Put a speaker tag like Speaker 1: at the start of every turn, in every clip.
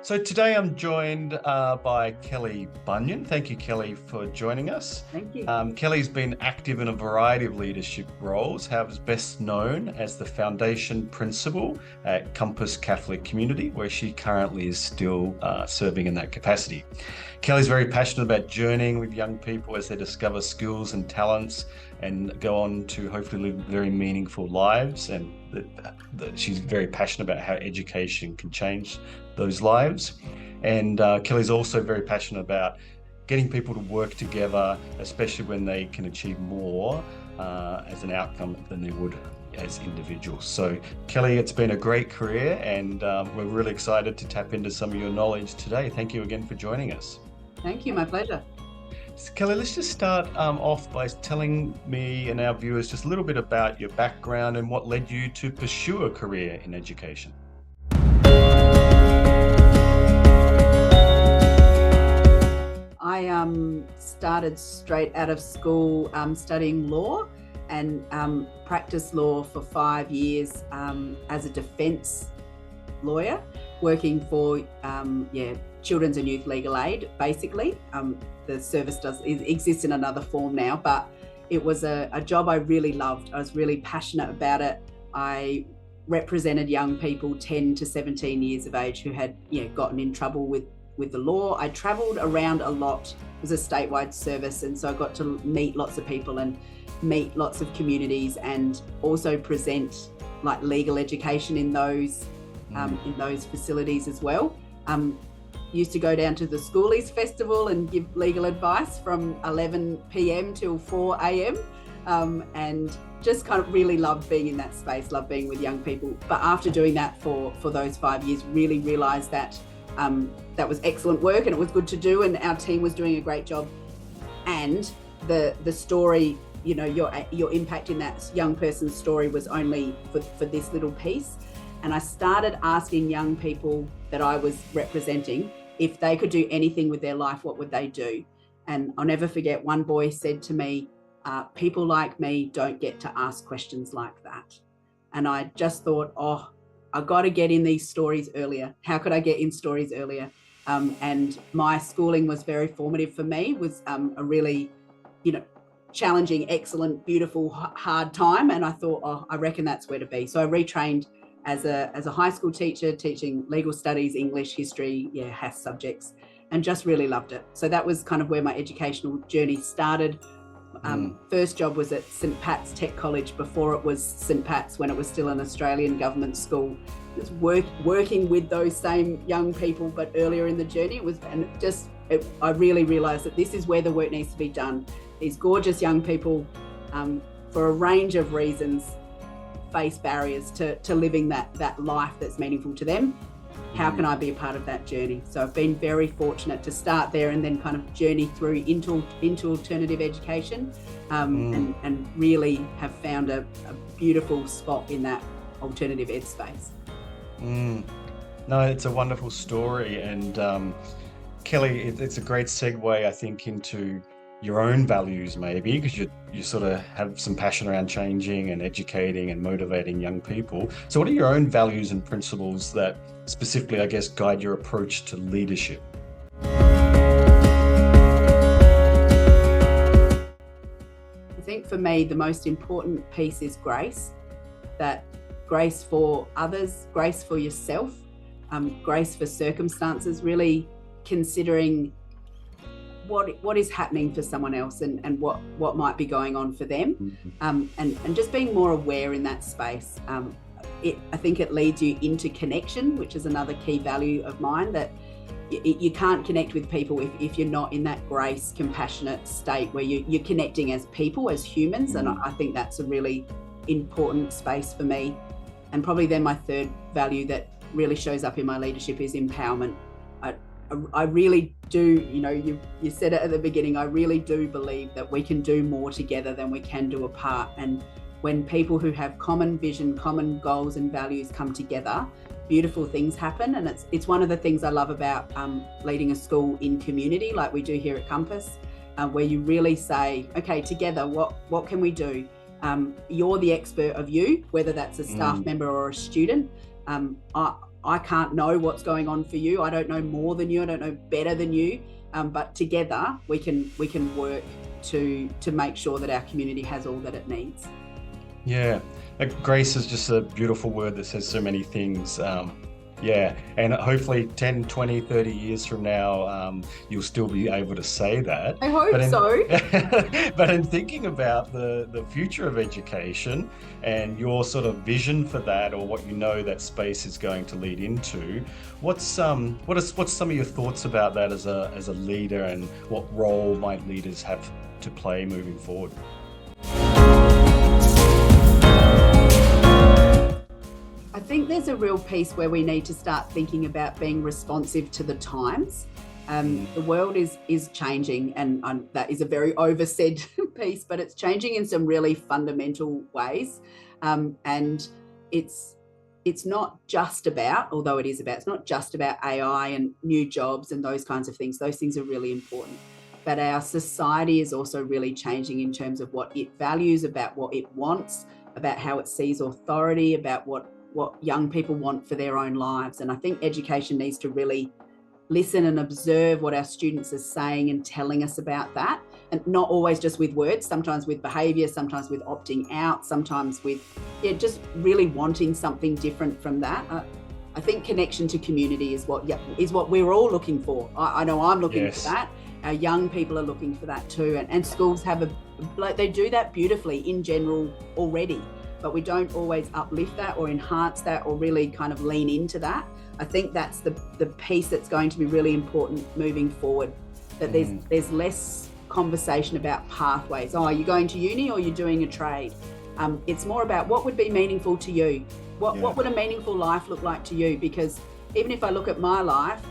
Speaker 1: So today I'm joined by Kelly Bunyon. Thank you, Kelly, for joining us.
Speaker 2: Thank you.
Speaker 1: Kelly's been active in a variety of leadership roles, however, is best known as the Foundation Principal at Compass Catholic Community, where she currently is still serving in that capacity. Kelly's very passionate about journeying with young people as they discover skills and talents and go on to hopefully live very meaningful lives. And she's very passionate about how education can change those lives. And Kelly's also very passionate about getting people to work together, especially when they can achieve more as an outcome than they would as individuals. So Kelly, it's been a great career, and we're really excited to tap into some of your knowledge today. Thank you again for joining us.
Speaker 2: Thank you, my pleasure.
Speaker 1: So Kelly, let's just start off by telling me and our viewers just a little bit about your background and what led you to pursue a career in education.
Speaker 2: I started straight out of school studying law and practiced law for 5 years as a defence lawyer, working for Children's and Youth Legal Aid, basically. The service exists in another form now, but it was a job I really loved. I was really passionate about it. I represented young people 10 to 17 years of age who had gotten in trouble with the law. I travelled around a lot. It was a statewide service, and so I got to meet lots of people and meet lots of communities, and also present like legal education in those facilities as well. Used to go down to the Schoolies Festival and give legal advice from 11 p.m. till 4 a.m. And just kind of really loved being in that space, loved being with young people. But after doing that for those 5 years, really realised that that was excellent work and it was good to do, and our team was doing a great job. And the story, your impact in that young person's story was only for this little piece. And I started asking young people that I was representing if they could do anything with their life, what would they do? And I'll never forget, one boy said to me, people like me don't get to ask questions like that. And I just thought, I got to get in these stories earlier. How could I get in stories earlier? And my schooling was very formative for me, was a really, challenging, excellent, beautiful, hard time. And I thought, I reckon that's where to be. So I retrained as a high school teacher, teaching legal studies, English, history, HAS subjects, and just really loved it. So that was kind of where my educational journey started. First job was at St Pat's Tech College before it was St Pat's, when it was still an Australian government school. It was working with those same young people, but earlier in the journey. I really realised that this is where the work needs to be done. These gorgeous young people, for a range of reasons, face barriers to living that life that's meaningful to them. How can I be a part of that journey? So I've been very fortunate to start there and then kind of journey through into alternative education, and really have found a beautiful spot in that alternative ed space.
Speaker 1: No, it's a wonderful story, and Kelly, it's a great segue, I think, into your own values, maybe, because you sort of have some passion around changing and educating and motivating young people. So what are your own values and principles that specifically, I guess, guide your approach to leadership?
Speaker 2: I think for me, the most important piece is grace. That grace for others, grace for yourself, grace for circumstances, really considering what is happening for someone else and what might be going on for them, and just being more aware in that space. I think it leads you into connection, which is another key value of mine, that you can't connect with people if you're not in that grace, compassionate state where you're connecting as people, as humans. And I think that's a really important space for me. And probably then my third value that really shows up in my leadership is empowerment. I really do, you said it at the beginning, I really do believe that we can do more together than we can do apart. And when people who have common vision, common goals and values come together, beautiful things happen. And it's one of the things I love about leading a school in community, like we do here at Compass, where you really say, okay, together, what can we do? You're the expert of you, whether that's a staff member or a student. I can't know what's going on for you. I don't know more than you. I don't know better than you. But together we can work to make sure that our community has all that it needs.
Speaker 1: Yeah, grace is just a beautiful word that says so many things. Yeah, and hopefully 10, 20, 30 years from now, you'll still be able to say that.
Speaker 2: I hope so.
Speaker 1: But in thinking about the future of education and your sort of vision for that, or what you know that space is going to lead into, what's some of your thoughts about that as a leader, and what role might leaders have to play moving forward?
Speaker 2: I think there's a real piece where we need to start thinking about being responsive to the times. The world is changing, and that is a very oversaid piece, but it's changing in some really fundamental ways. And it's not just about, although it is about, it's not just about AI and new jobs and those kinds of things. Those things are really important. But our society is also really changing in terms of what it values, about what it wants, about how it sees authority, about what young people want for their own lives. And I think education needs to really listen and observe what our students are saying and telling us about that. And not always just with words, sometimes with behaviour, sometimes with opting out, sometimes with just really wanting something different from that. I think connection to community is what we're all looking for. I know I'm looking for that. Our young people are looking for that too. And schools they do that beautifully in general already. But we don't always uplift that or enhance that or really kind of lean into that. I think that's the piece that's going to be really important moving forward, that there's less conversation about pathways. Oh, are you going to uni or are you doing a trade? It's more about what would be meaningful to you. What would a meaningful life look like to you? Because even if I look at my life,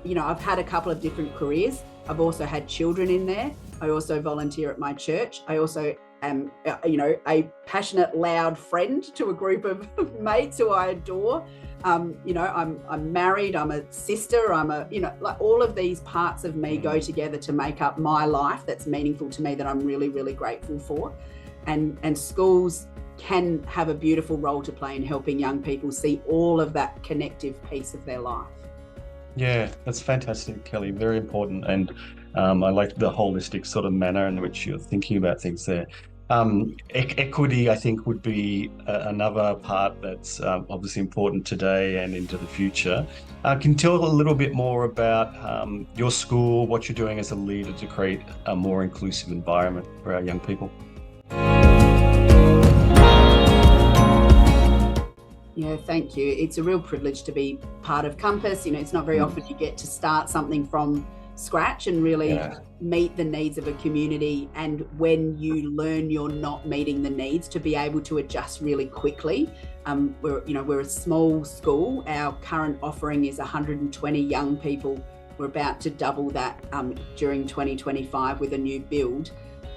Speaker 2: I've had a couple of different careers. I've also had children in there. I also volunteer at my church. I also am, a passionate, loud friend to a group of mates who I adore. I'm married, I'm a sister, like all of these parts of me go together to make up my life that's meaningful to me, that I'm really, really grateful for. And schools can have a beautiful role to play in helping young people see all of that connective piece of their life.
Speaker 1: Yeah, that's fantastic, Kelly. Very important. And I like the holistic sort of manner in which you're thinking about things there. Equity, I think, would be another part that's obviously important today and into the future. Can you tell a little bit more about your school, what you're doing as a leader to create a more inclusive environment for our young people?
Speaker 2: Yeah, thank you. It's a real privilege to be part of Compass. It's not very often you get to start something from scratch and really meet the needs of a community. And when you learn you're not meeting the needs, to be able to adjust really quickly. We're a small school. Our current offering is 120 young people. We're about to double that during 2025 with a new build,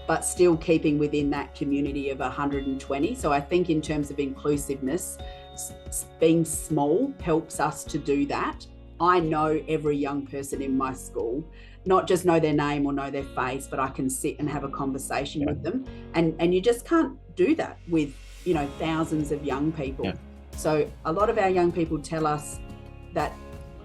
Speaker 2: but still keeping within that community of 120. So I think in terms of inclusiveness, being small helps us to do that. I know every young person in my school, not just know their name or know their face, but I can sit and have a conversation with them. And you just can't do that with, thousands of young people. Yeah. So a lot of our young people tell us that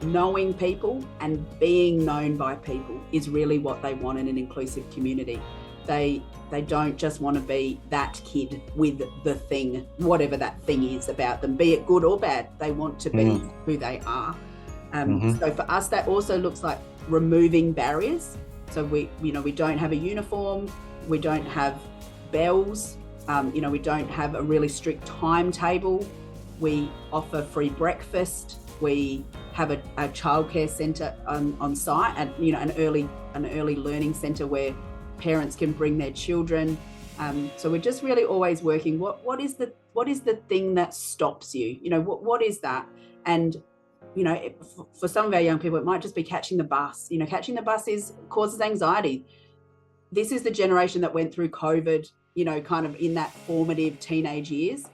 Speaker 2: knowing people and being known by people is really what they want in an inclusive community. They don't just want to be that kid with the thing, whatever that thing is about them, be it good or bad. They want to be who they are. So for us, that also looks like removing barriers. So we don't have a uniform, we don't have bells, we don't have a really strict timetable. We offer free breakfast. We have a childcare centre on site, and an early learning centre where parents can bring their children. So we're just really always working. What is the thing that stops you? What is that? And for some of our young people, it might just be catching the bus. Catching the bus causes anxiety. This is the generation that went through COVID, kind of in that formative teenage years.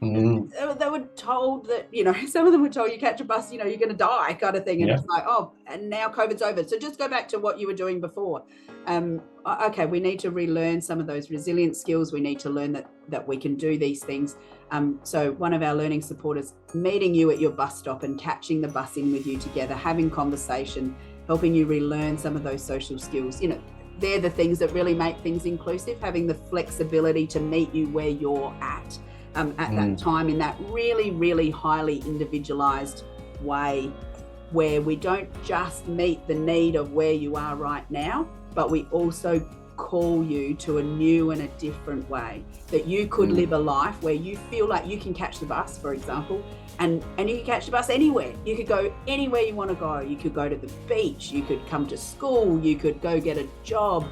Speaker 2: They were told that, some of them were told you catch a bus, you're going to die kind of thing. And
Speaker 1: Yeah.
Speaker 2: it's like, oh, and now COVID's over. So just go back to what you were doing before. Okay, we need to relearn some of those resilience skills. We need to learn that we can do these things. So one of our learning supporters meeting you at your bus stop and catching the bus in with you together, having conversation, helping you relearn some of those social skills. They're the things that really make things inclusive, having the flexibility to meet you where you're at that time, in that really, really highly individualized way, where we don't just meet the need of where you are right now, but we also call you to a new and a different way, that you could live a life where you feel like you can catch the bus, for example, and you can catch the bus anywhere. You could go anywhere you want to go. You could go to the beach, you could come to school, you could go get a job.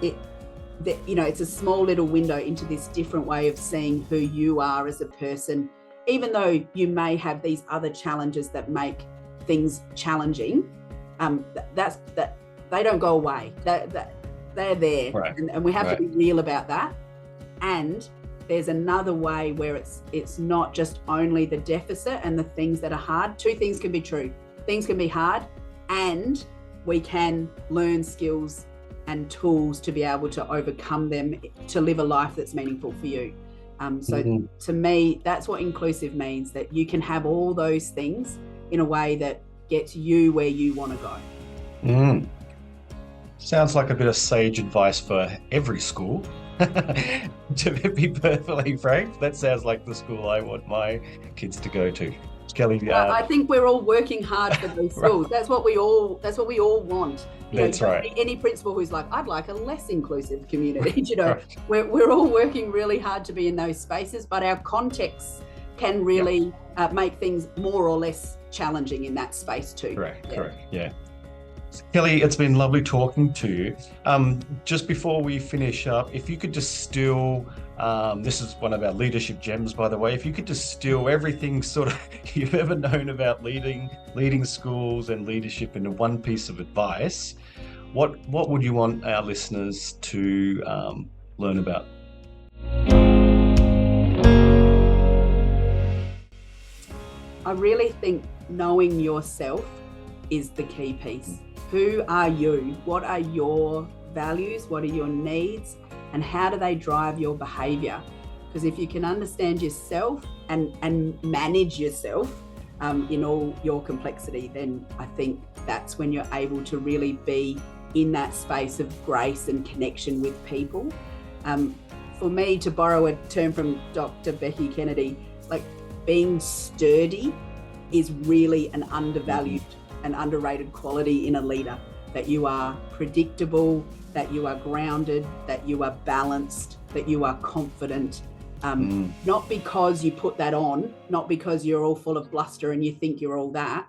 Speaker 2: It's a small little window into this different way of seeing who you are as a person, even though you may have these other challenges that make things challenging. They don't go away. They're there,
Speaker 1: right.
Speaker 2: and we have to be real about that. And there's another way where it's not just only the deficit and the things that are hard. Two things can be true. Things can be hard, and we can learn skills and tools to be able to overcome them, to live a life that's meaningful for you. To me, that's what inclusive means, that you can have all those things in a way that gets you where you want to go.
Speaker 1: Sounds like a bit of sage advice for every school. To be perfectly frank, that sounds like the school I want my kids to go to. Kelly,
Speaker 2: I think we're all working hard for those schools. That's what we all want.
Speaker 1: That's right.
Speaker 2: Any principal who's like, I'd like a less inclusive community. We're all working really hard to be in those spaces, but our contexts can really make things more or less challenging in that space too.
Speaker 1: Correct. Yeah. Kelly, it's been lovely talking to you. Just before we finish up, if you could distill, this is one of our leadership gems, by the way, if you could distill everything sort of you've ever known about leading schools and leadership into one piece of advice, what would you want our listeners to learn about?
Speaker 2: I really think knowing yourself is the key piece. Who are you? What are your values? What are your needs? And how do they drive your behavior? Because if you can understand yourself and manage yourself in all your complexity, then I think that's when you're able to really be in that space of grace and connection with people. For me, to borrow a term from Dr. Becky Kennedy, like being sturdy is really an undervalued and underrated quality in a leader, that you are predictable, that you are grounded, that you are balanced, that you are confident, not because you put that on, not because you're all full of bluster and you think you're all that,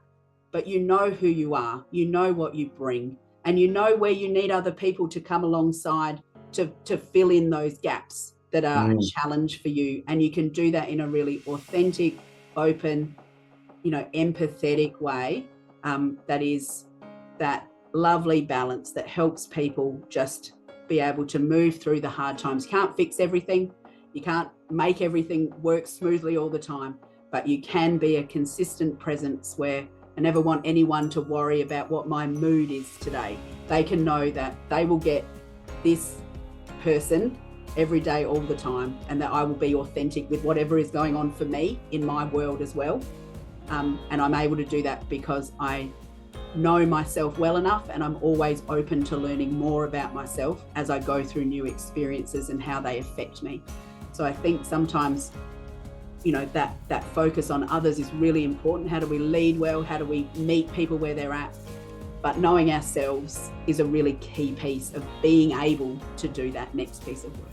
Speaker 2: but you know who you are, you know what you bring, and you know where you need other people to come alongside to fill in those gaps that are a challenge for you. And you can do that in a really authentic, open, empathetic way. That is that lovely balance that helps people just be able to move through the hard times. You can't fix everything. You can't make everything work smoothly all the time, but you can be a consistent presence where I never want anyone to worry about what my mood is today. They can know that they will get this person every day, all the time, and that I will be authentic with whatever is going on for me in my world as well. And I'm able to do that because I know myself well enough, and I'm always open to learning more about myself as I go through new experiences and how they affect me. So I think sometimes, that focus on others is really important. How do we lead well? How do we meet people where they're at? But knowing ourselves is a really key piece of being able to do that next piece of work.